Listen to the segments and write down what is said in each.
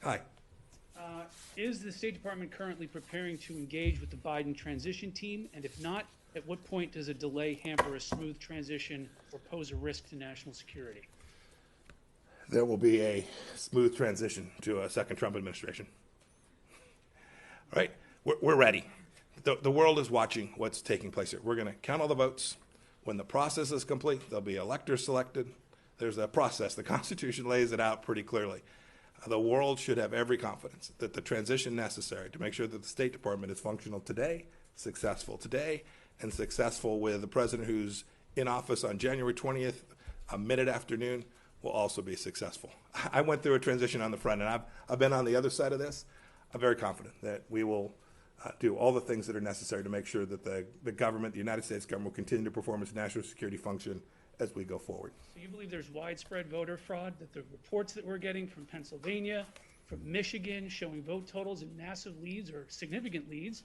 Hi. Is the State Department currently preparing to engage with the Biden transition team? And if not, at what point does a delay hamper a smooth transition or pose a risk to national security? There will be a smooth transition to a second Trump administration. All right? We're ready. The world is watching what's taking place here. We're going to count all the votes. When the process is complete, there'll be electors selected. There's a process. The Constitution lays it out pretty clearly. The world should have every confidence that the transition necessary to make sure that the State Department is functional today, successful today, and successful with the president who's in office on January 20th, mid-afternoon, will also be successful. I went through a transition on the front, and I've been on the other side of this. I'm very confident that we will do all the things that are necessary to make sure that the government, the United States government, will continue to perform its national security function as we go forward. So you believe there's widespread voter fraud, that the reports that we're getting from Pennsylvania, from Michigan, showing vote totals in massive leads or significant leads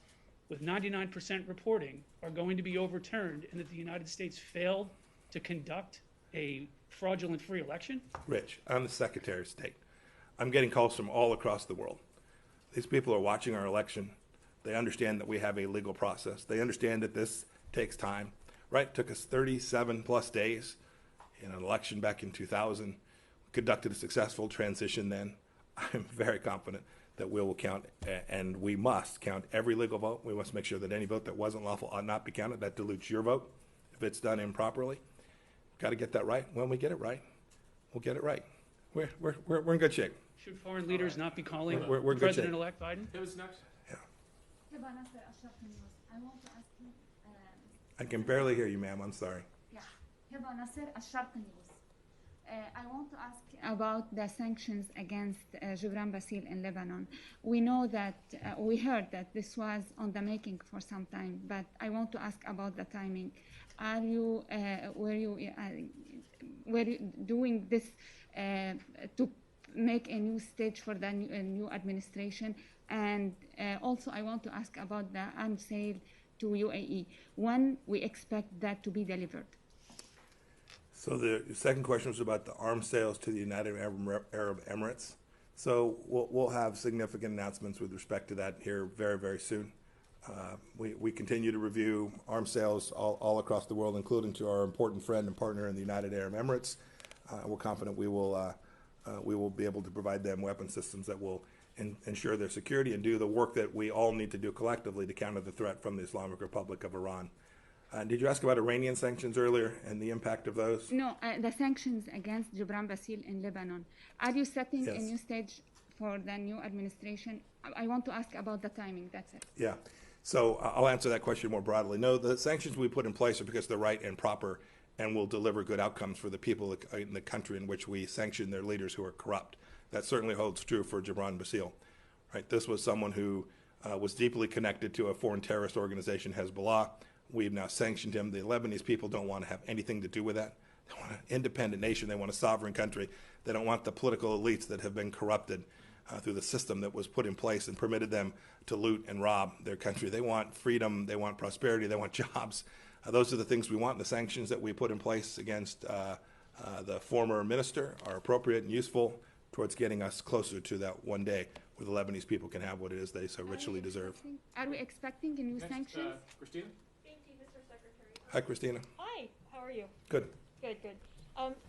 with 99% reporting are going to be overturned, and that the United States failed to conduct a fraudulent free election? Rich, I'm the Secretary of State. I'm getting calls from all across the world. These people are watching our election. They understand that we have a legal process. They understand that this takes time. Right? It took us 37 plus days in an election back in 2000. We conducted a successful transition then. I'm very confident that we will count, and we must count every legal vote. We must make sure that any vote that wasn't lawful ought not be counted. That dilutes your vote if it's done improperly. Got to get that right. When we get it right, we'll get it right. We're in good shape. Should foreign leaders not be calling We're in good shape. President-elect Biden? Who's next? Yeah. I want to ask you. I can barely hear you, ma'am. I'm sorry. Yeah. Heba Nasser, Al-Sharq News. I want to ask about the sanctions against Gibran Bassil in Lebanon. We know that, we heard that this was on the making for some time, but I want to ask about the timing. Are you, were you doing this to make a new stage for the new administration? And also I want to ask about the arms sale to UAE. When we expect that to be delivered? So the second question was about the arms sales to the United Arab Emirates. So we'll have significant announcements with respect to that here very, very soon. We continue to review arms sales all across the world, including to our important friend and partner in the United Arab Emirates. We're confident we will be able to provide them weapon systems that will ensure their security and do the work that we all need to do collectively to counter the threat from the Islamic Republic of Iran. Did you ask about Iranian sanctions earlier and the impact of those? No, the sanctions against Gibran Bassil in Lebanon. Are you setting Yes. a new stage for the new administration? I want to ask about the timing, that's it. Yeah. So I'll answer that question more broadly. No, the sanctions we put in place are because they're right and proper and will deliver good outcomes for the people in the country in which we sanction their leaders who are corrupt. That certainly holds true for Gibran Bassil. Right? This was someone who was deeply connected to a foreign terrorist organization, Hezbollah. We've now sanctioned him. The Lebanese people don't want to have anything to do with that. They want an independent nation. They want a sovereign country. They don't want the political elites that have been corrupted through the system that was put in place and permitted them to loot and rob their country. They want freedom. They want prosperity. They want jobs. Those are the things we want. The sanctions that we put in place against the former minister are appropriate and useful towards getting us closer to that one day where the Lebanese people can have what it is they so richly deserve. Are we expecting a new Next, sanctions? Christina? Thank you, Mr. Secretary. Hi, Christina. Hi, how are you? Good. Good, good.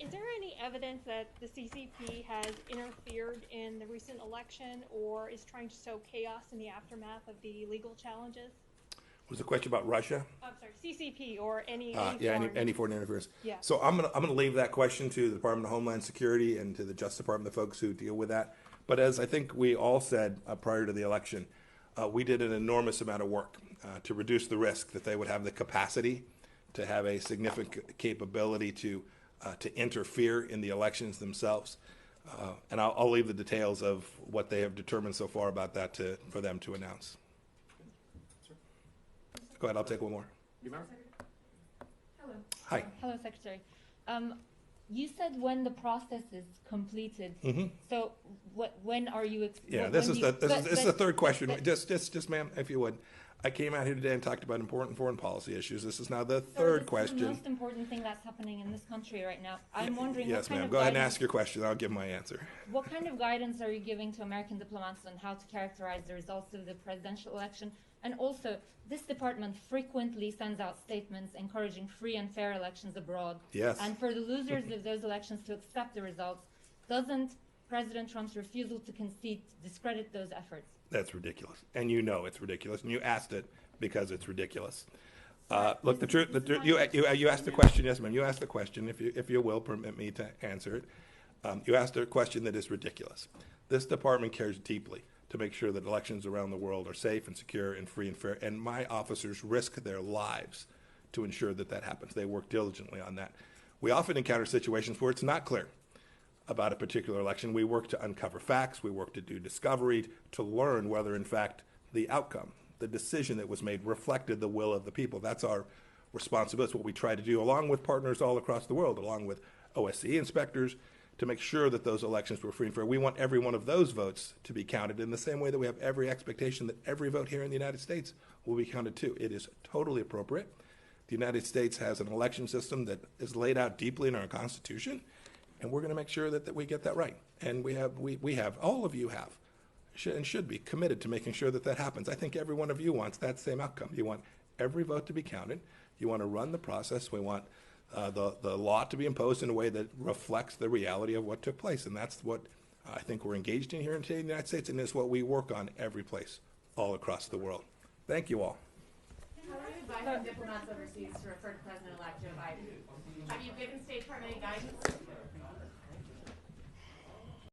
Is there any evidence that the CCP has interfered in the recent election or is trying to sow chaos in the aftermath of the legal challenges? Was the question about Russia? I'm sorry, CCP or any Any foreign interference. Yeah. So I'm gonna leave that question to the Department of Homeland Security and to the Justice Department, the folks who deal with that. But as I think we all said prior to the election, we did an enormous amount of work to reduce the risk that they would have the capacity to have a significant capability to interfere in the elections themselves. And I'll leave the details of what they have determined so far about that for them to announce. Go ahead, I'll take one more. Hello. Hi. Hello, Secretary. You said when the process is completed. So when are you? Yeah, this is the third question. Just, ma'am, if you would. I came out here today and talked about important foreign policy issues. This is now the Sir, third this is question. the most important thing that's happening in this country right now. I'm wondering Yes, what kind ma'am. of Go ahead and guidance- ask your question. I'll give my answer. What kind of guidance are you giving to American diplomats on how to characterize the results of the presidential election? And also, this department frequently sends out statements encouraging free and fair elections abroad. Yes. And for the losers of those elections to accept the results, doesn't President Trump's refusal to concede discredit those efforts? That's ridiculous. And you know it's ridiculous. And you asked it because it's ridiculous. Look, you asked the question. Yes, ma'am. You asked the question. If you will permit me to answer it. You asked a question that is ridiculous. This department cares deeply to make sure that elections around the world are safe and secure and free and fair. And my officers risk their lives to ensure that that happens. They work diligently on that. We often encounter situations where it's not clear about a particular election. We work to uncover facts. We work to do discovery to learn whether, in fact, the outcome, the decision that was made reflected the will of the people. That's our responsibility. It's what we try to do along with partners all across the world, along with OSCE inspectors, to make sure that those elections were free and fair. We want every one of those votes to be counted in the same way that we have every expectation that every vote here in the United States will be counted too. It is totally appropriate. The United States has an election system that is laid out deeply in our Constitution, and we're going to make sure that we get that right. And we have, all of you have, and should be committed to making sure that that happens. I think every one of you wants that same outcome. You want every vote to be counted. You want to run the process. We want the law to be imposed in a way that reflects the reality of what took place. And that's what I think we're engaged in here in the United States, and it's what we work on every place all across the world. Thank you all. How are you advising diplomats overseas to refer to President-elect Joe Biden? Have you given State Department any guidance?